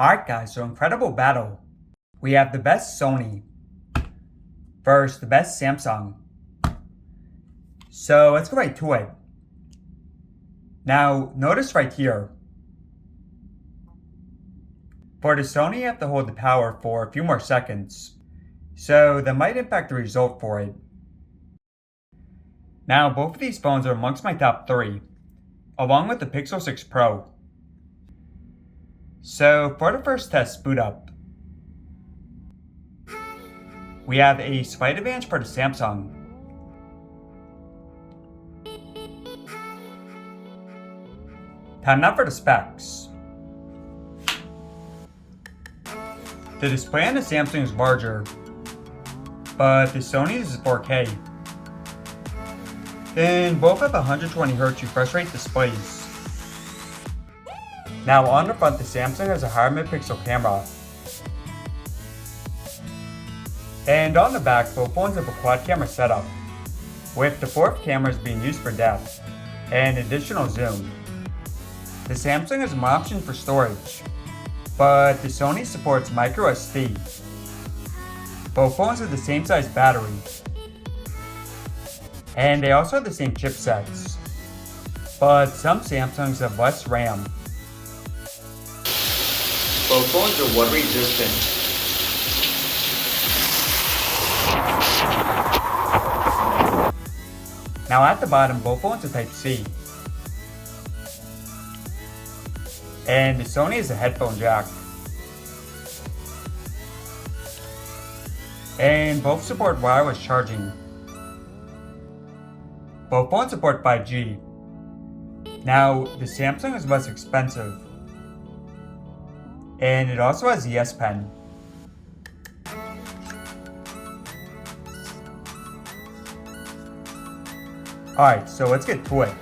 Alright guys, so incredible battle. We have the best Sony versus the best Samsung. So let's go right to it. Now notice right here. For the Sony you have to hold the power for a few more seconds. So that might impact the result for it. Now both of these phones are amongst my top 3, along with the Pixel 6 Pro. So for the first test boot up, we have a slight advantage for the Samsung. Time now for the specs. The display on the Samsung is larger, but the Sony is 4K. Then both have 120Hz refresh rate displays. Now on the front, the Samsung has a higher mid-pixel camera. And on the back, both phones have a quad camera setup, with the fourth camera being used for depth and additional zoom. The Samsung has more options for storage, but the Sony supports micro SD. Both phones have the same size battery, and they also have the same chipsets, but some Samsungs have less RAM. Both phones are water resistant. Now at the bottom, both phones are Type-C. And the Sony is a headphone jack. And both support wireless charging. Both phones support 5G. Now, the Samsung is less expensive. And it also has the S Pen. Alright, so let's get to it.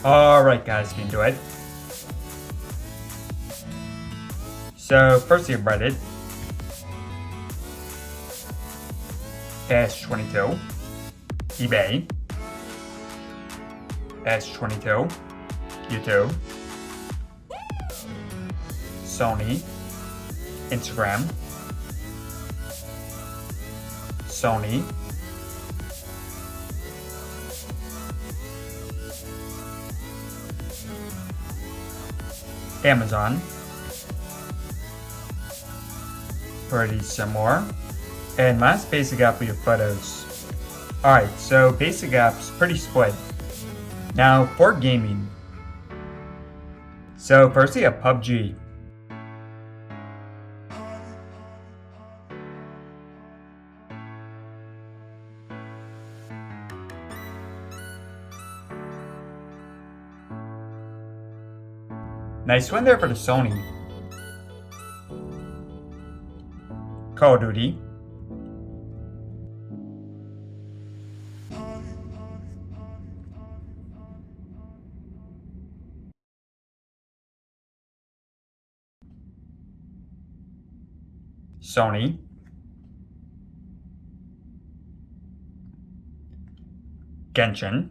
Alright guys, get into it. So first you have Reddit, S22, eBay, S22, YouTube, Sony, Instagram, Sony, Amazon, pretty similar, and last basic app for your photos. Alright, so basic apps, pretty split. Now for gaming. So first we have PUBG. Nice win there for the Sony. Call of Duty. Sony. Genshin.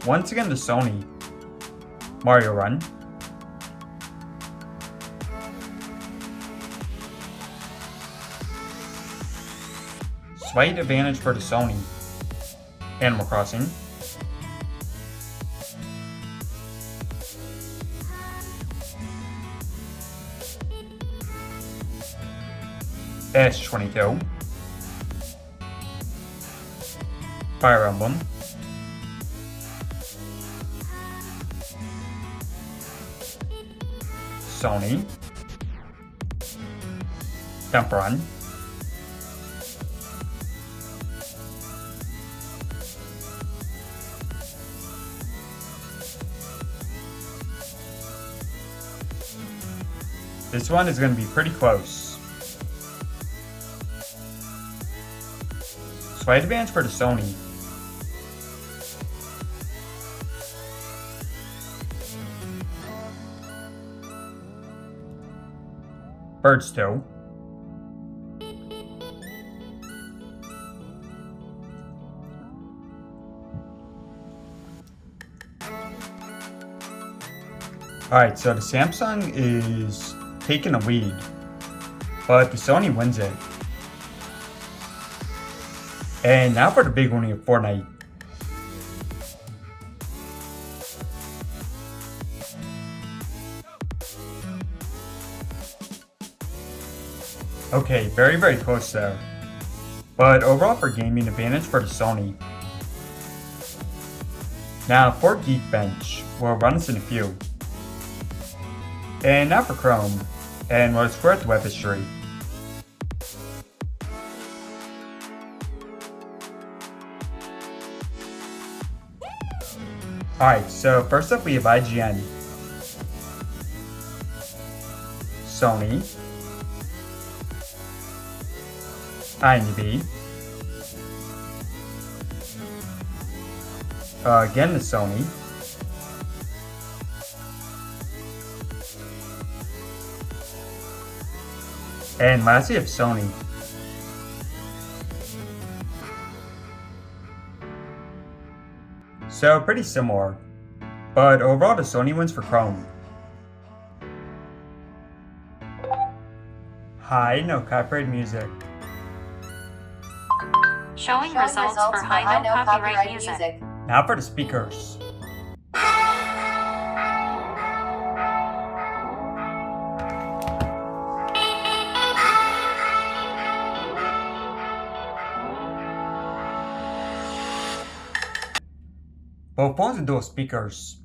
Once again the Sony. Mario Run. Slight advantage for the Sony. Animal Crossing. S22. Fire Emblem. Sony. Temple Run. This one is going to be pretty close. Slight advantage for the Sony. Birds too. Alright, so the Samsung is taking a lead, but the Sony wins it. And now for the big one of Fortnite. Okay, very close there. But overall for gaming, advantage for the Sony. Now for Geekbench, we'll run this in a few. And now for Chrome, and we'll explore the web history. Alright, so first up we have IGN, Sony, IMDb, again the Sony, and lastly of Sony. So pretty similar, but overall the Sony wins for Chrome. High no copyright music. Showing results for high no copyright music. Now for the speakers. Both phones are dual speakers.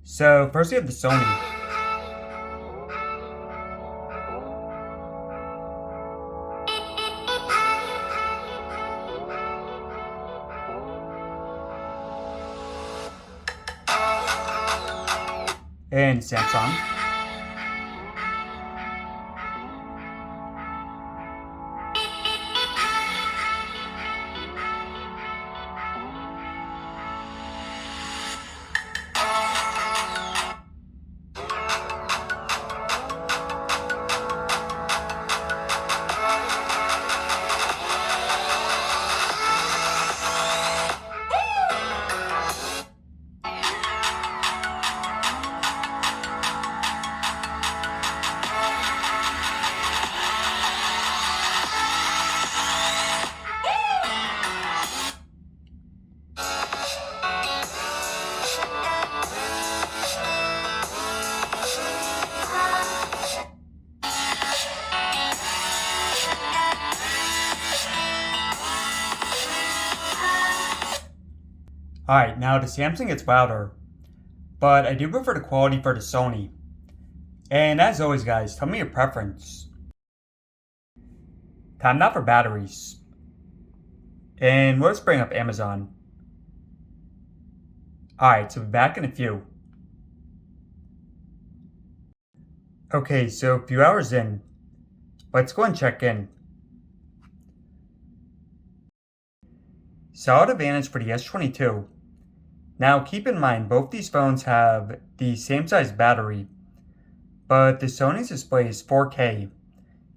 So first we have the Sony. And Samsung. Alright, now the Samsung gets louder, but I do prefer the quality for the Sony. And as always guys, tell me your preference. Time now for batteries. And let's bring up Amazon. Alright, so we're back in a few. Okay, so a few hours in. Let's go and check in. Solid advantage for the S22. Now keep in mind both these phones have the same size battery, but the Sony's display is 4K,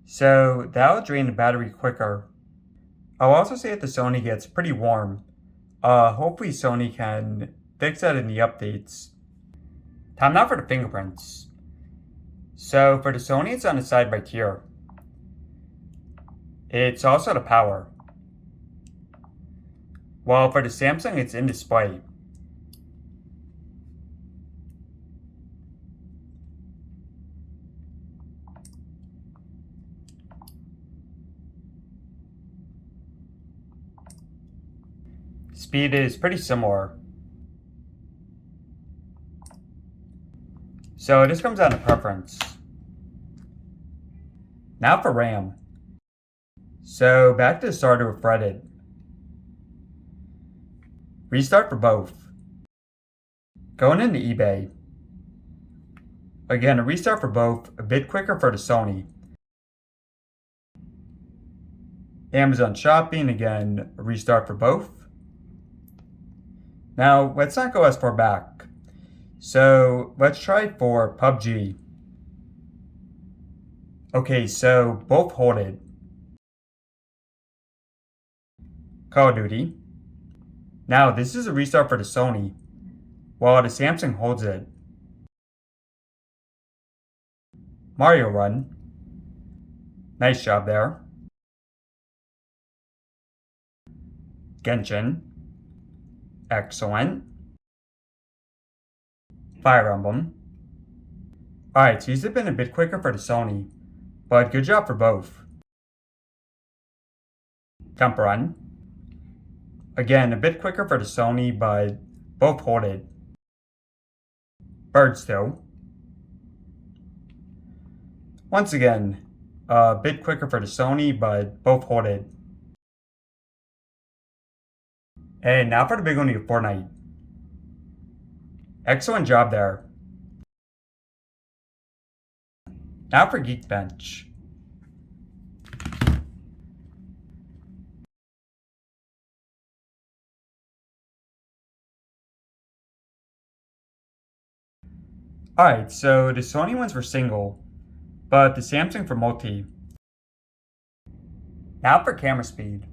so that'll drain the battery quicker. I'll also say that the Sony gets pretty warm. Hopefully Sony can fix that in the updates. Time now for the fingerprints. So for the Sony it's on the side right here. It's also the power. While for the Samsung it's in display. Speed is pretty similar. So this comes down to preference. Now for RAM. So back to the starter with Reddit. Restart for both. Going into eBay. Again, a restart for both, a bit quicker for the Sony. Amazon Shopping, again, a restart for both. Now, let's not go as far back. So, let's try for PUBG. Okay, so both hold it. Call of Duty. Now, this is a restart for the Sony, while the Samsung holds it. Mario Run. Nice job there. Genshin. Excellent. Fire Emblem. Alright, so these have been a bit quicker for the Sony, but good job for both. Temple Run. Again, a bit quicker for the Sony, but both hold it. Bird Still. Once again, a bit quicker for the Sony, but both hold it. And now for the big one of Fortnite. Excellent job there. Now for Geekbench. Alright, so the Sony ones were single, but the Samsung for multi. Now for camera speed.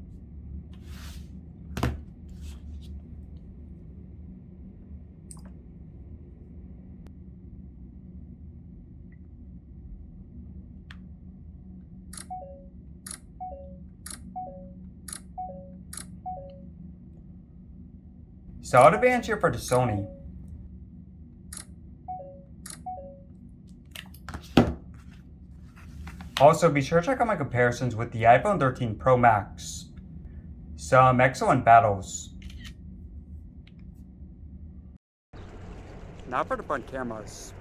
Solid advantage here for the Sony. Also, be sure to check out my comparisons with the iPhone 13 Pro Max. Some excellent battles. Now for the front cameras.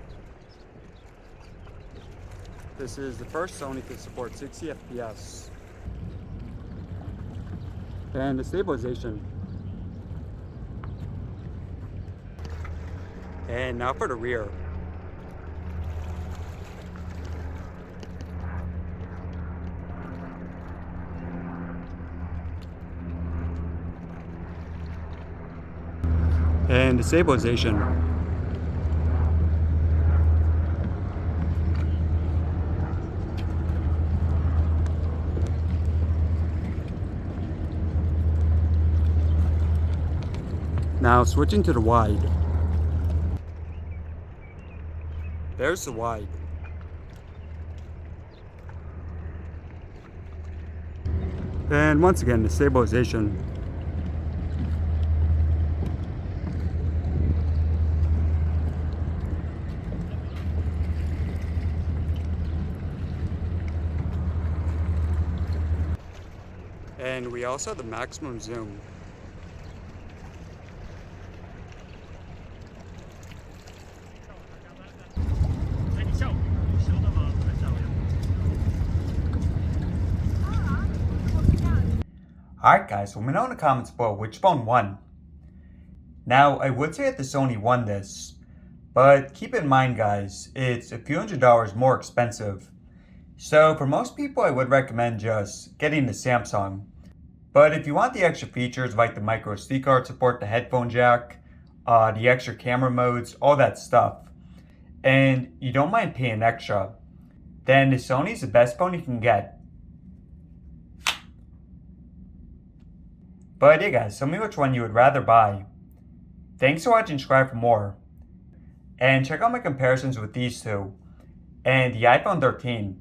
This is the first Sony to support 60 FPS. And the stabilization. And now for the rear. And the stabilization. Now switching to the wide. There's the wide. And once again, the stabilization. And we also have the maximum zoom. Alright guys, so let me know in the comments below which phone won. Now, I would say that the Sony won this, but keep in mind guys, it's a few $100s more expensive. So for most people I would recommend just getting the Samsung. But if you want the extra features like the micro SD card support, the headphone jack, the extra camera modes, all that stuff, and you don't mind paying extra, then the Sony's the best phone you can get. But yeah guys, tell me which one you would rather buy. Thanks for watching, subscribe for more. And check out my comparisons with these two and the iPhone 13.